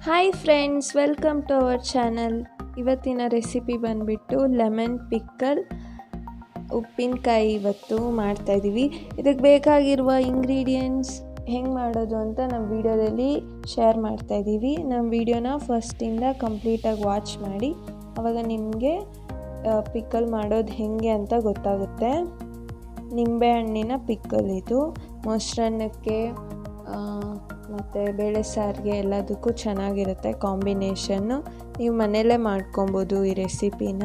Hi friends, welcome to our channel. ಇವತ್ತಿನ recipe ಬಂದುಬಿಟ್ಟು lemon pickle ಉಪ್ಪಿನಕಾಯಿ ಇವತ್ತು ಮಾಡ್ತಾಯಿದ್ದೀವಿ. ಇದಕ್ಕೆ ಬೇಕಾಗಿರುವ ಇಂಗ್ರೀಡಿಯೆಂಟ್ಸ್ ಹೆಂಗೆ ಮಾಡೋದು ಅಂತ ನಮ್ಮ ವಿಡಿಯೋದಲ್ಲಿ ಶೇರ್ ಮಾಡ್ತಾಯಿದ್ದೀವಿ. ನಮ್ಮ ವಿಡಿಯೋನ ಫಸ್ಟಿಂದ ಕಂಪ್ಲೀಟಾಗಿ ವಾಚ್ ಮಾಡಿ, ಆವಾಗ ನಿಮಗೆ ಪಿಕ್ಕಲ್ ಮಾಡೋದು ಹೇಗೆ ಅಂತ ಗೊತ್ತಾಗುತ್ತೆ. ನಿಂಬೆಹಣ್ಣಿನ ಪಿಕ್ಕಲ್ ಇದು ಮೊಸರನ್ನಕ್ಕೆ ಮತ್ತು ಬೇಳೆ ಸಾರಿಗೆ ಎಲ್ಲದಕ್ಕೂ ಚೆನ್ನಾಗಿರುತ್ತೆ ಕಾಂಬಿನೇಷನ್ನು. ನೀವು ಮನೆಯಲ್ಲೇ ಮಾಡ್ಕೊಬೋದು ಈ ರೆಸಿಪಿನ.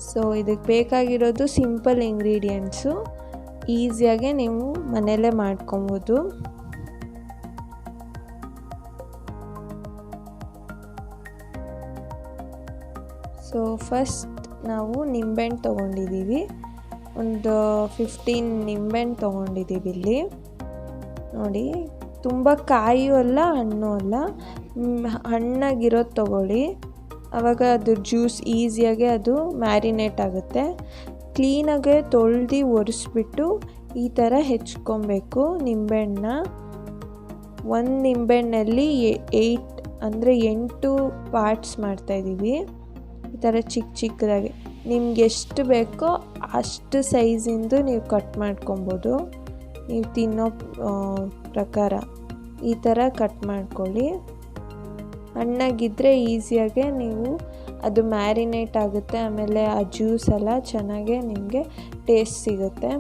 ಸೊ ಇದಕ್ಕೆ ಬೇಕಾಗಿರೋದು ಸಿಂಪಲ್ ಇಂಗ್ರೀಡಿಯೆಂಟ್ಸು, ಈಸಿಯಾಗೆ ನೀವು ಮನೆಯಲ್ಲೇ ಮಾಡ್ಕೊಬೋದು. ಸೊ ಫಸ್ಟ್ ನಾವು ನಿಂಬೆಹಣ್ಣು ತೊಗೊಂಡಿದ್ದೀವಿ. ಒಂದು 15 ನಿಂಬೆಹಣ್ಣು ತೊಗೊಂಡಿದ್ದೀವಿ ಇಲ್ಲಿ. ನೋಡಿ, ತುಂಬ ಕಾಯೂ ಅಲ್ಲ ಹಣ್ಣು ಅಲ್ಲ, ಹಣ್ಣಾಗಿರೋದು ತೊಗೊಳ್ಳಿ. ಆವಾಗ ಅದು ಜ್ಯೂಸ್ ಈಸಿಯಾಗೆ ಅದು ಮ್ಯಾರಿನೇಟ್ ಆಗುತ್ತೆ. ಕ್ಲೀನಾಗೆ ತೊಳೆದು ಒರೆಸ್ಬಿಟ್ಟು ಈ ಥರ ಹೆಚ್ಕೊಬೇಕು ನಿಂಬೆಹಣ್ಣನ್ನ. ಒಂದು ನಿಂಬೆಹಣ್ಣಲ್ಲಿ 8 ಪಾರ್ಟ್ಸ್ ಮಾಡ್ತಾಯಿದ್ದೀವಿ. ಈ ಥರ ಚಿಕ್ಕ ಚಿಕ್ಕದಾಗಿ ನಿಮ್ಗೆ ಎಷ್ಟು ಬೇಕೋ ಅಷ್ಟು ಸೈಜಿಂದು ನೀವು ಕಟ್ ಮಾಡ್ಕೊಬೋದು. ನೀವು ತಿನ್ನೋ ಪ್ರಕಾರ ಈ ಥರ ಕಟ್ ಮಾಡ್ಕೊಳ್ಳಿ. ಹಣ್ಣಾಗಿದ್ದರೆ ಈಸಿಯಾಗೆ ನೀವು ಅದು ಮ್ಯಾರಿನೇಟ್ ಆಗುತ್ತೆ, ಆಮೇಲೆ ಆ ಜ್ಯೂಸ್ ಎಲ್ಲ ಚೆನ್ನಾಗೆ ನಿಮಗೆ ಟೇಸ್ಟ್ ಸಿಗುತ್ತೆ.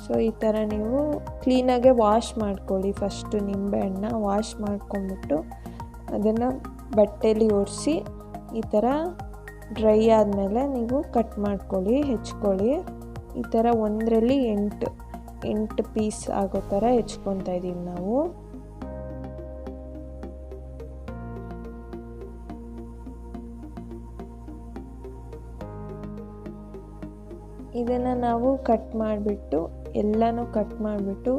ಸೊ ಈ ಥರ ನೀವು ಕ್ಲೀನಾಗೆ ವಾಶ್ ಮಾಡ್ಕೊಳ್ಳಿ. ಫಸ್ಟು ನಿಂಬೆಹಣ್ಣನ್ನ ವಾಶ್ ಮಾಡ್ಕೊಂಬಿಟ್ಟು ಅದನ್ನು ಬಟ್ಟೆಯಲ್ಲಿ ಒರೆಸಿ ಈ ಥರ ಡ್ರೈ ಆದಮೇಲೆ ನೀವು ಕಟ್ ಮಾಡ್ಕೊಳ್ಳಿ, ಹೆಚ್ಕೊಳ್ಳಿ. ಈ ಥರ 1ರಲ್ಲಿ 8 ಪೀಸ್ ಆಗೋ ಥರ ಹೆಚ್ಕೊತಾ ಇದ್ದೀವಿ ನಾವು. ಇದನ್ನು ನಾವು ಕಟ್ ಮಾಡಿಬಿಟ್ಟು ಎಲ್ಲನೂ ಕಟ್ ಮಾಡಿಬಿಟ್ಟು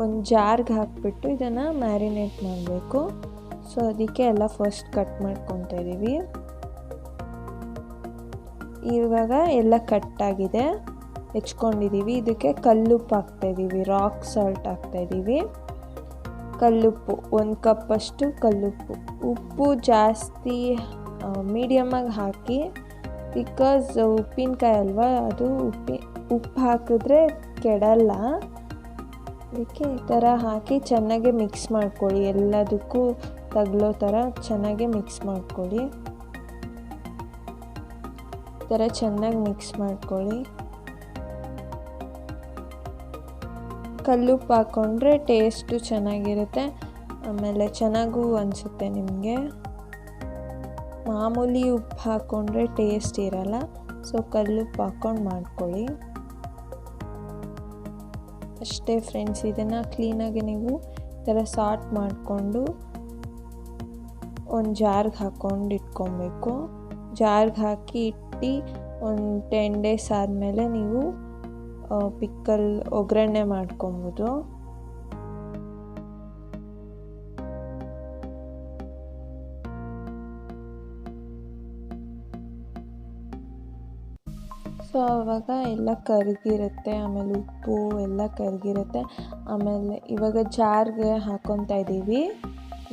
ಒಂದು ಜಾರ್ಗೆ ಹಾಕಿಬಿಟ್ಟು ಇದನ್ನು ಮ್ಯಾರಿನೇಟ್ ಮಾಡಬೇಕು. ಸೊ ಅದಕ್ಕೆ ಎಲ್ಲ ಫಸ್ಟ್ ಕಟ್ ಮಾಡ್ಕೊತಾ ಇದ್ದೀವಿ. ಇವಾಗ ಎಲ್ಲ ಕಟ್ಟಾಗಿದೆ, ಹೆಚ್ಕೊಂಡಿದ್ದೀವಿ. ಇದಕ್ಕೆ ಕಲ್ಲುಪ್ಪು ಹಾಕ್ತಾಯಿದ್ದೀವಿ, ರಾಕ್ ಸಾಲ್ಟ್ ಹಾಕ್ತಾಯಿದ್ದೀವಿ. ಕಲ್ಲುಪ್ಪು 1 ಕಪ್ಪಷ್ಟು ಕಲ್ಲುಪ್ಪು. ಉಪ್ಪು ಜಾಸ್ತಿ ಮೀಡಿಯಮಾಗಿ ಹಾಕಿ, ಬಿಕಾಸ್ ಉಪ್ಪಿನಕಾಯಿ ಅಲ್ವಾ, ಅದು ಉಪ್ಪು ಹಾಕಿದ್ರೆ ಕೆಡಲ್ಲ. ಅದಕ್ಕೆ ಈ ಥರ ಹಾಕಿ ಚೆನ್ನಾಗಿ ಮಿಕ್ಸ್ ಮಾಡ್ಕೊಳ್ಳಿ. ಎಲ್ಲದಕ್ಕೂ ತಗಲೋ ಥರ ಚೆನ್ನಾಗಿ ಮಿಕ್ಸ್ ಮಾಡ್ಕೊಳ್ಳಿ. ಈ ಥರ ಚೆನ್ನಾಗಿ ಮಿಕ್ಸ್ ಮಾಡ್ಕೊಳ್ಳಿ. ಕಲ್ಲುಪ್ಪು ಹಾಕ್ಕೊಂಡ್ರೆ ಟೇಸ್ಟು ಚೆನ್ನಾಗಿರುತ್ತೆ, ಆಮೇಲೆ ಚೆನ್ನಾಗೂ ಅನಿಸುತ್ತೆ ನಿಮಗೆ. ಮಾಮೂಲಿ ಉಪ್ಪು ಹಾಕ್ಕೊಂಡ್ರೆ ಟೇಸ್ಟ್ ಇರಲ್ಲ. ಸೊ ಕಲ್ಲುಪ್ಪು ಹಾಕ್ಕೊಂಡು ಮಾಡ್ಕೊಳ್ಳಿ ಅಷ್ಟೇ ಫ್ರೆಂಡ್ಸ್. ಇದನ್ನು ಕ್ಲೀನಾಗಿ ನೀವು ಈ ಥರ ಸಾರ್ಟ್ ಮಾಡಿಕೊಂಡು ಒಂದು ಜಾರ್ಗೆ ಹಾಕ್ಕೊಂಡು ಇಟ್ಕೊಬೇಕು. ಜಾರ್ಗೆ ಹಾಕಿ ಇಟ್ಟು ಒಂದು 10 ಡೇಸ್ ಆದಮೇಲೆ ನೀವು ಪಿಕ್ಕಲ್ ಒಗ್ಗರಣೆ ಮಾಡ್ಕೊಬೋದು. ಸೊ ಆವಾಗ ಎಲ್ಲ ಕರಗಿರುತ್ತೆ, ಆಮೇಲೆ ಉಪ್ಪು ಎಲ್ಲ ಕರಗಿರುತ್ತೆ. ಆಮೇಲೆ ಇವಾಗ ಜಾರ್ಗೆ ಹಾಕ್ಕೊತಾ ಇದ್ದೀವಿ.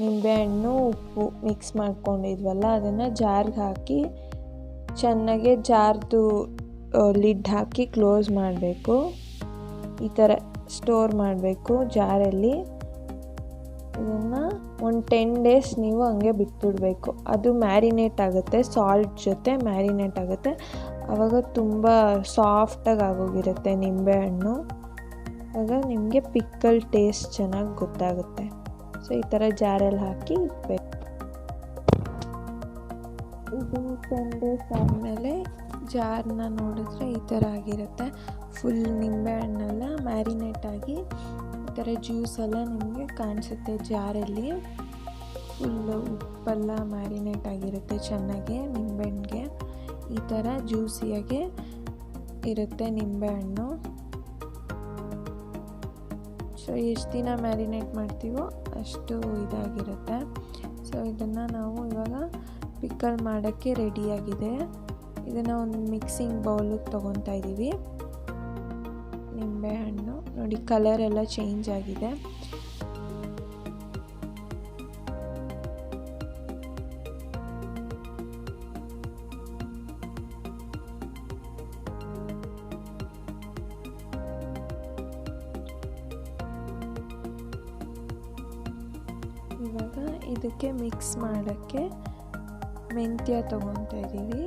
ನಿಂಬೆಹಣ್ಣು ಉಪ್ಪು ಮಿಕ್ಸ್ ಮಾಡ್ಕೊಂಡಿದ್ವಲ್ಲ, ಅದನ್ನು ಜಾರ್ಗೆ ಹಾಕಿ ಚೆನ್ನಾಗೆ ಜಾರ್ದು ಲಿಡ್ ಹಾಕಿ ಕ್ಲೋಸ್ ಮಾಡಬೇಕು. ಈ ಥರ ಸ್ಟೋರ್ ಮಾಡಬೇಕು ಜಾರಲ್ಲಿ. ಇದನ್ನು ಒಂದು 10 ಡೇಸ್ ನೀವು ಹಂಗೆ ಬಿಟ್ಬಿಡಬೇಕು. ಅದು ಮ್ಯಾರಿನೇಟ್ ಆಗುತ್ತೆ, ಸಾಲ್ಟ್ ಜೊತೆ ಮ್ಯಾರಿನೇಟ್ ಆಗುತ್ತೆ. ಆವಾಗ ತುಂಬ ಸಾಫ್ಟಾಗಿ ಆಗೋಗಿರುತ್ತೆ ನಿಂಬೆಹಣ್ಣು. ಆವಾಗ ನಿಮಗೆ ಪಿಕ್ಕಲ್ ಟೇಸ್ಟ್ ಚೆನ್ನಾಗಿ ಗೊತ್ತಾಗುತ್ತೆ. ಸೊ ಈ ಥರ ಜಾರಲ್ಲಿ ಹಾಕಿ ಇಡಬೇಕು. ಇದು 10 ಡೇಸ್ ಆದಮೇಲೆ ಜಾರನ್ನ ನೋಡಿದ್ರೆ ಈ ಥರ ಆಗಿರುತ್ತೆ. ಫುಲ್ ನಿಂಬೆಹಣ್ಣೆಲ್ಲ ಮ್ಯಾರಿನೇಟ್ ಆಗಿ ಈ ಥರ ಜ್ಯೂಸೆಲ್ಲ ನಿಮಗೆ ಕಾಣಿಸುತ್ತೆ ಜಾರಲ್ಲಿ. ಫುಲ್ಲು ಉಪ್ಪೆಲ್ಲ ಮ್ಯಾರಿನೇಟ್ ಆಗಿರುತ್ತೆ ಚೆನ್ನಾಗಿ ನಿಂಬೆಹಣ್ಣಿಗೆ. ಈ ಥರ ಜ್ಯೂಸಿಯಾಗೆ ಇರುತ್ತೆ ನಿಂಬೆಹಣ್ಣು. ಸೊ ಎಷ್ಟು ದಿನ ಮ್ಯಾರಿನೇಟ್ ಮಾಡ್ತೀವೋ ಅಷ್ಟು ಇದಾಗಿರುತ್ತೆ. ಸೊ ಇದನ್ನು ನಾವು ಇವಾಗ ಪಿಕ್ಕಲ್ ಮಾಡೋಕ್ಕೆ ರೆಡಿಯಾಗಿದೆ. ಇದನ್ನು ಒಂದು ಮಿಕ್ಸಿಂಗ್ ಬೌಲಿಗೆ ತೊಗೊತಾ ಇದ್ದೀವಿ. ನಿಂಬೆಹಣ್ಣು ನೋಡಿ, ಕಲರ್ ಎಲ್ಲ ಚೇಂಜ್ ಆಗಿದೆ. ಇದಕ್ಕೆ ಮಿಕ್ಸ್ ಮಾಡೋಕ್ಕೆ ಮೆಂತ್ಯ ತೊಗೊತಾ ಇದ್ದೀವಿ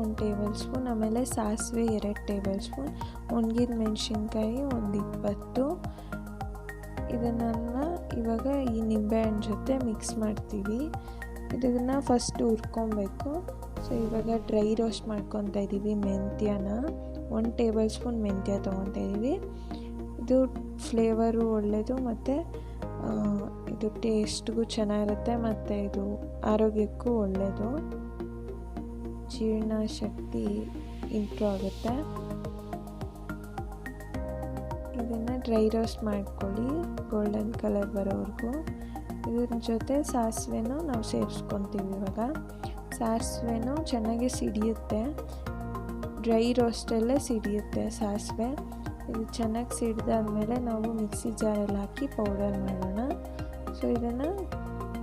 1 ಟೇಬಲ್ ಸ್ಪೂನ್, ಆಮೇಲೆ ಸಾಸಿವೆ 2 ಟೇಬಲ್ ಸ್ಪೂನ್, ಒಣಗಿದ ಮೆಣಸಿನ್ಕಾಯಿ ಒಂದು 20. ಇದನ್ನೆಲ್ಲ ಇವಾಗ ಈ ನಿಂಬೆಹಣ್ಣು ಜೊತೆ ಮಿಕ್ಸ್ ಮಾಡ್ತೀವಿ. ಇದನ್ನು ಫಸ್ಟ್ ಹುರ್ಕೊಬೇಕು. ಸೊ ಇವಾಗ ಡ್ರೈ ರೋಸ್ಟ್ ಮಾಡ್ಕೊತಾ ಇದ್ದೀವಿ ಮೆಂತ್ಯನ. 1 ಟೇಬಲ್ ಸ್ಪೂನ್ ಮೆಂತ್ಯ ತೊಗೊತಾ ಇದ್ದೀವಿ. ಇದು ಫ್ಲೇವರು ಒಳ್ಳೆಯದು ಮತ್ತು ಇದು ಟೇಸ್ಟ್ಗೂ ಚೆನ್ನಾಗಿರುತ್ತೆ ಮತ್ತು ಇದು ಆರೋಗ್ಯಕ್ಕೂ ಒಳ್ಳೆಯದು, ಜೀರ್ಣಶಕ್ತಿ ಇಂಪ್ರೂವ್ ಆಗುತ್ತೆ. ಇದನ್ನು ಡ್ರೈ ರೋಸ್ಟ್ ಮಾಡ್ಕೊಳ್ಳಿ ಗೋಲ್ಡನ್ ಕಲರ್ ಬರೋವರೆಗೂ. ಇದ್ರ ಜೊತೆ ಸಾಸಿವೆನೂ ನಾವು ಸೇರಿಸ್ಕೊತೀವಿ. ಇವಾಗ ಸಾಸಿವೆನೂ ಚೆನ್ನಾಗಿ ಸಿಡಿಯುತ್ತೆ, ಡ್ರೈ ರೋಸ್ಟಲ್ಲೇ ಸಿಡಿಯುತ್ತೆ ಸಾಸಿವೆ. ಇದು ಚೆನ್ನಾಗಿ ಸಿಡಿದಾದ್ಮೇಲೆ ನಾವು ಮಿಕ್ಸಿ ಜಾರಲ್ಲಿ ಹಾಕಿ ಪೌಡರ್ ಮಾಡೋಣ. ಸೊ ಇದನ್ನು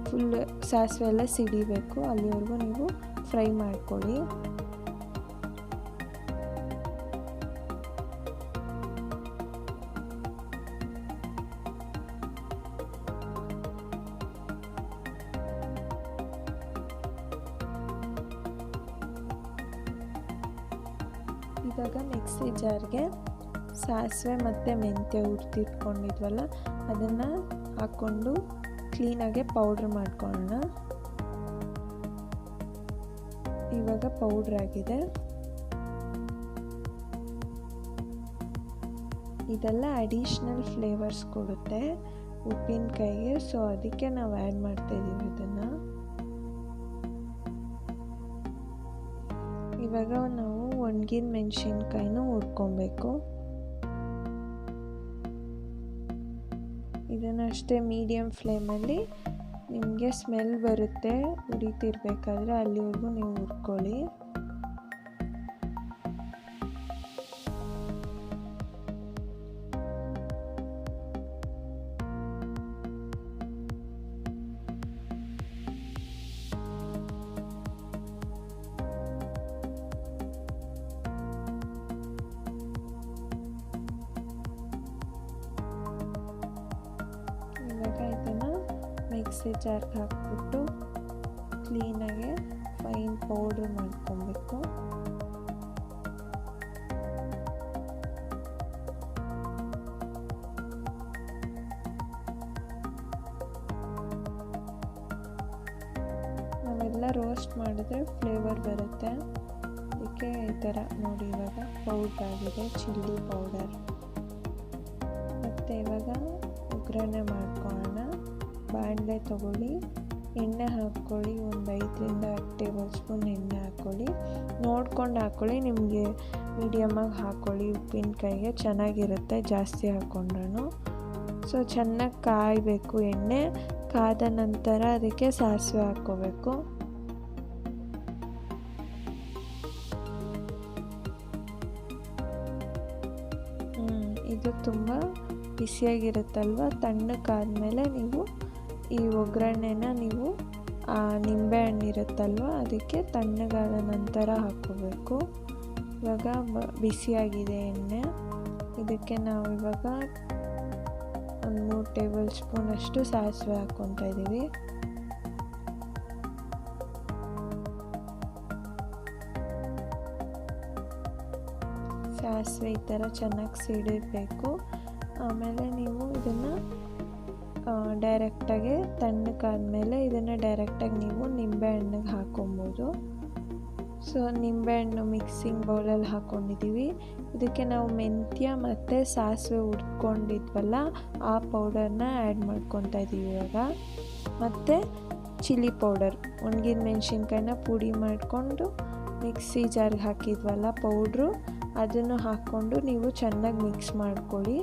ಫುಲ್ ಸಾಸಿವೆ ಎಲ್ಲ ಸಿಡಿಬೇಕು, ಅಲ್ಲಿವರೆಗೂ ನೀವು ಫ್ರೈ ಮಾಡ್ಕೊಳ್ಳಿ. ಇವಾಗ ಮಿಕ್ಸಿ ಜಾರ್ಗೆ ಸಾಸಿವೆ ಮತ್ತು ಮೆಂತ್ಯ ಹುರಿದಿಟ್ಕೊಂಡಿದ್ವಲ್ಲ ಅದನ್ನು ಹಾಕ್ಕೊಂಡು ಕ್ಲೀನಾಗೆ ಪೌಡ್ರ್ ಮಾಡ್ಕೊಳ್ಳೋಣ. ಇವಾಗ ಪೌಡ್ರ್ ಆಗಿದೆ. ಇದೆಲ್ಲ ಅಡಿಷ್ನಲ್ ಫ್ಲೇವರ್ಸ್ ಕೊಡುತ್ತೆ ಉಪ್ಪಿನಕಾಯಿಗೆ, ಸೊ ಅದಕ್ಕೆ ನಾವು ಆ್ಯಡ್ ಮಾಡ್ತಾಯಿದ್ದೀವಿ ಇದನ್ನು. ಇವಾಗ ನಾವು ಒಣಗಿದ ಮೆಣಸಿನ್ಕಾಯಿನೂ ಹುರ್ಕೊಬೇಕು. ಇದನ್ನು ಅಷ್ಟೇ ಮೀಡಿಯಮ್ ಫ್ಲೇಮಲ್ಲಿ ನಿಮಗೆ ಸ್ಮೆಲ್ ಬರುತ್ತೆ ಹುರಿತಿರ್ಬೇಕಾದ್ರೆ, ಅಲ್ಲಿವರೆಗೂ ನೀವು ಹುರ್ಕೊಳ್ಳಿ. ಇವಾಗ ಇದನ್ನು ಮಿಕ್ಸಿ ಜಾರ್ಗೆ ಹಾಕ್ಬಿಟ್ಟು ಕ್ಲೀನಾಗೆ ಫೈನ್ ಪೌಡ್ರ್ ಮಾಡ್ಕೊಬೇಕು. ನಾವೆಲ್ಲ ರೋಸ್ಟ್ ಮಾಡಿದ್ರೆ ಫ್ಲೇವರ್ ಬರುತ್ತೆ, ಅದಕ್ಕೆ ಈ ಥರ ನೋಡಿ ಇವಾಗ ಪೌಡ್ರ್ ಆಗಿದೆ, ಚಿಲ್ಲಿ ಪೌಡರ್. ಮತ್ತು ಇವಾಗ ಒಗ್ಗರಣೆ ಮಾಡ್ಕೊಳ್ಳೋಣ. ಬಾಣಲೆ ತೊಗೊಳ್ಳಿ, ಎಣ್ಣೆ ಹಾಕ್ಕೊಳ್ಳಿ, ಒಂದು 5ರಿಂದ 10 ಟೇಬಲ್ ಸ್ಪೂನ್ ಎಣ್ಣೆ ಹಾಕ್ಕೊಳ್ಳಿ. ನೋಡ್ಕೊಂಡು ಹಾಕ್ಕೊಳ್ಳಿ, ನಿಮಗೆ ಮೀಡಿಯಮಾಗಿ ಹಾಕ್ಕೊಳ್ಳಿ, ಉಪ್ಪಿನಕಾಯಿಗೆ ಚೆನ್ನಾಗಿರುತ್ತೆ ಜಾಸ್ತಿ ಹಾಕ್ಕೊಂಡ್ರೂ. ಸೊ ಚೆನ್ನಾಗಿ ಕಾಯಬೇಕು ಎಣ್ಣೆ, ಕಾದ ನಂತರ ಅದಕ್ಕೆ ಸಾಸಿವೆ ಹಾಕ್ಕೋಬೇಕು. ಇದು ತುಂಬ ಬಿಸಿಯಾಗಿರುತ್ತಲ್ವ, ತಣ್ಣಕ್ಕಾದ್ಮೇಲೆ ನೀವು ಈ ಒಗ್ಗರಣೆನ ನೀವು ನಿಂಬೆಹಣ್ಣಿರುತ್ತಲ್ವ ಅದಕ್ಕೆ ತಣ್ಣಗಾದ ನಂತರ ಹಾಕ್ಕೋಬೇಕು. ಇವಾಗ ಬಿಸಿಯಾಗಿದೆ ಎಣ್ಣೆ, ಇದಕ್ಕೆ ನಾವು ಇವಾಗ ಒಂದು 3 ಟೇಬಲ್ ಸ್ಪೂನ್ ಅಷ್ಟು ಸಾಸಿವೆ ಹಾಕ್ಕೊತಾ ಇದ್ದೀವಿ. ಸಾಸಿವೆ ಈ ಥರ ಚೆನ್ನಾಗಿ ಸಿಡಿಬೇಕು. ಆಮೇಲೆ ನೀವು ಇದನ್ನು ಡೈರೆಕ್ಟಾಗಿ ತಣ್ಣಕ್ಕಾದ್ಮೇಲೆ ಇದನ್ನು ಡೈರೆಕ್ಟಾಗಿ ನೀವು ನಿಂಬೆಹಣ್ಣಿಗೆ ಹಾಕ್ಕೊಬೋದು. ಸೊ ನಿಂಬೆಹಣ್ಣು ಮಿಕ್ಸಿಂಗ್ ಬೌಲಲ್ಲಿ ಹಾಕ್ಕೊಂಡಿದ್ದೀವಿ. ಇದಕ್ಕೆ ನಾವು ಮೆಂತ್ಯ ಮತ್ತು ಸಾಸಿವೆ ಹುರ್ಕೊಂಡಿದ್ವಲ್ಲ ಆ ಪೌಡರ್ನ ಆ್ಯಡ್ ಮಾಡ್ಕೊತಾ ಇದ್ದೀವಿ ಇವಾಗ. ಮತ್ತು ಚಿಲ್ಲಿ ಪೌಡರ್, ಒಣಗಿದ ಮೆಣಸಿನ್ಕಾಯಿನ ಪುಡಿ ಮಾಡಿಕೊಂಡು ಮಿಕ್ಸಿ ಜಾರ್ಗೆ ಹಾಕಿದ್ವಲ್ಲ ಪೌಡ್ರು, ಅದನ್ನು ಹಾಕ್ಕೊಂಡು ನೀವು ಚೆನ್ನಾಗಿ ಮಿಕ್ಸ್ ಮಾಡ್ಕೊಳ್ಳಿ.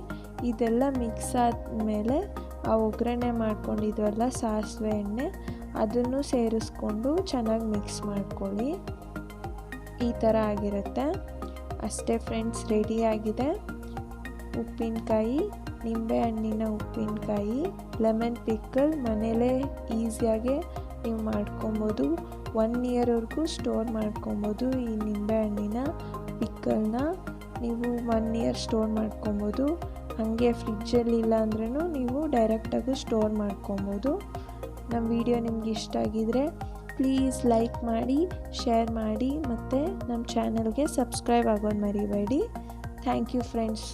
ಇದೆಲ್ಲ ಮಿಕ್ಸ್ ಆದಮೇಲೆ ಆ ಒಗ್ಗರಣೆ ಮಾಡ್ಕೊಂಡಿದ್ವಲ್ಲ ಸಾಸಿವೆ ಎಣ್ಣೆ ಅದನ್ನು ಸೇರಿಸ್ಕೊಂಡು ಚೆನ್ನಾಗಿ ಮಿಕ್ಸ್ ಮಾಡ್ಕೊಳ್ಳಿ. ಈ ಥರ ಆಗಿರುತ್ತೆ. ಅಷ್ಟೇ ಫ್ರೆಂಡ್ಸ್, ರೆಡಿಯಾಗಿದೆ ಉಪ್ಪಿನಕಾಯಿ, ನಿಂಬೆಹಣ್ಣಿನ ಉಪ್ಪಿನಕಾಯಿ, ಲೆಮನ್ ಪಿಕ್ಕಲ್. ಮನೇಲೇ ಈಸಿಯಾಗೆ ನೀವು ಮಾಡ್ಕೊಬೋದು. 1 ಇಯರ್ವರೆಗೂ ಸ್ಟೋರ್ ಮಾಡ್ಕೊಬೋದು. ಈ ನಿಂಬೆಹಣ್ಣಿನ ಪಿಕ್ಕಲ್ನ ನೀವು 1 ಇಯರ್ ಸ್ಟೋರ್ ಮಾಡ್ಕೊಬೋದು. ಹಾಗೆ ಫ್ರಿಜ್ಜಲ್ಲಿ ಇಲ್ಲ ಅಂದ್ರೂ ನೀವು ಡೈರೆಕ್ಟಾಗೂ ಸ್ಟೋರ್ ಮಾಡ್ಕೊಬೋದು. ನಮ್ಮ ವಿಡಿಯೋ ನಿಮ್ಗೆ ಇಷ್ಟ ಆಗಿದರೆ ಪ್ಲೀಸ್ ಲೈಕ್ ಮಾಡಿ, ಶೇರ್ ಮಾಡಿ ಮತ್ತು ನಮ್ಮ ಚಾನಲ್ಗೆ ಸಬ್ಸ್ಕ್ರೈಬ್ ಆಗೋದು ಮರಿಬೇಡಿ. Thank you friends.